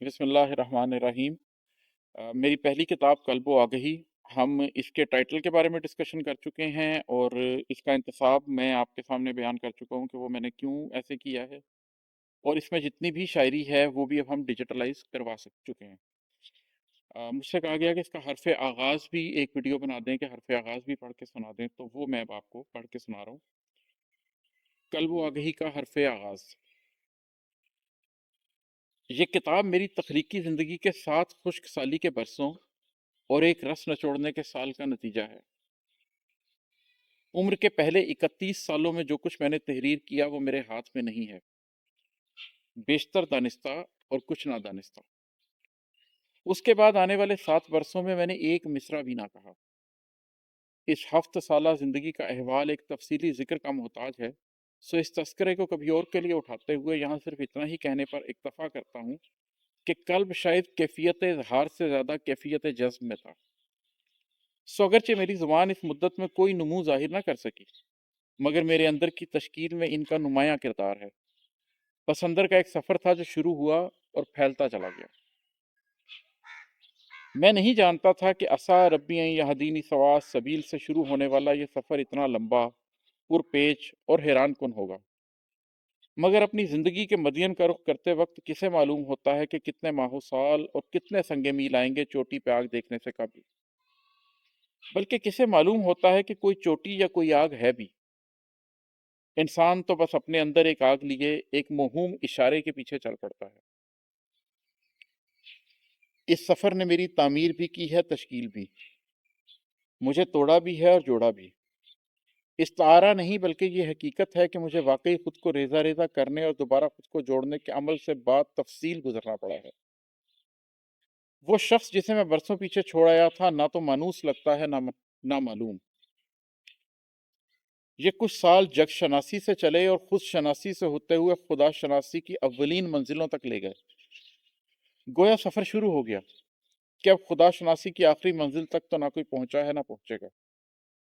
بسم اللہ الرحمن الرحیم۔ میری پہلی کتاب قلب و آگہی، ہم اس کے ٹائٹل کے بارے میں ڈسکشن کر چکے ہیں اور اس کا انتصاب میں آپ کے سامنے بیان کر چکا ہوں کہ وہ میں نے کیوں ایسے کیا ہے، اور اس میں جتنی بھی شاعری ہے وہ بھی اب ہم ڈیجیٹلائز کروا چکے ہیں۔ مجھ سے کہا گیا کہ اس کا حرف آغاز بھی ایک ویڈیو بنا دیں، کہ حرف آغاز بھی پڑھ کے سنا دیں، تو وہ میں اب آپ کو پڑھ کے سنا رہا ہوں۔ قلب و آگہی کا حرف آغاز۔ یہ کتاب میری تخلیقی زندگی کے 7 خشک سالی کے برسوں اور ایک رس نچوڑنے کے سال کا نتیجہ ہے۔ عمر کے پہلے 31 سالوں میں جو کچھ میں نے تحریر کیا وہ میرے ہاتھ میں نہیں ہے، بیشتر دانستہ اور کچھ نادانستہ۔ اس کے بعد آنے والے 7 برسوں میں نے ایک مصرع بھی نہ کہا۔ اس 7 سالہ زندگی کا احوال ایک تفصیلی ذکر کا محتاج ہے، سو اس تذکرے کو کبھی اور کے لیے اٹھاتے ہوئے یہاں صرف اتنا ہی کہنے پر اکتفا کرتا ہوں کہ قلب شاید کیفیت اظہار سے زیادہ کیفیت جذب میں تھا۔ سو اگرچہ میری زبان اس مدت میں کوئی نمو ظاہر نہ کر سکی، مگر میرے اندر کی تشکیل میں ان کا نمایاں کردار ہے۔ پس اندر کا ایک سفر تھا جو شروع ہوا اور پھیلتا چلا گیا۔ میں نہیں جانتا تھا کہ عسیٰ ربی ان یہدینی سواء السبیل سے شروع ہونے والا یہ سفر اتنا لمبا، پرپیچ اور حیران کن ہوگا، مگر اپنی زندگی کے مدین کا رخ کرتے وقت کسے معلوم ہوتا ہے کہ کتنے ماہ و سال اور کتنے سنگ میل آئیں گے چوٹی پہ آگ دیکھنے سے قبل، بلکہ کسے معلوم ہوتا ہے کہ کوئی چوٹی یا کوئی آگ ہے بھی۔ انسان تو بس اپنے اندر ایک آگ لیے ایک موہوم اشارے کے پیچھے چل پڑتا ہے۔ اس سفر نے میری تعمیر بھی کی ہے، تشکیل بھی، مجھے توڑا بھی ہے اور جوڑا بھی۔ استعارہ نہیں بلکہ یہ حقیقت ہے کہ مجھے واقعی خود کو ریزہ ریزہ کرنے اور دوبارہ خود کو جوڑنے کے عمل سے بعد تفصیل گزرنا پڑا ہے۔ وہ شخص جسے میں برسوں پیچھے چھوڑ آیا تھا نہ تو مانوس لگتا ہے نہ معلوم۔ یہ کچھ سال جگ شناسی سے چلے اور خود شناسی سے ہوتے ہوئے خدا شناسی کی اولین منزلوں تک لے گئے۔ گویا سفر شروع ہو گیا کہ اب خدا شناسی کی آخری منزل تک تو نہ کوئی پہنچا ہے نہ پہنچے گا۔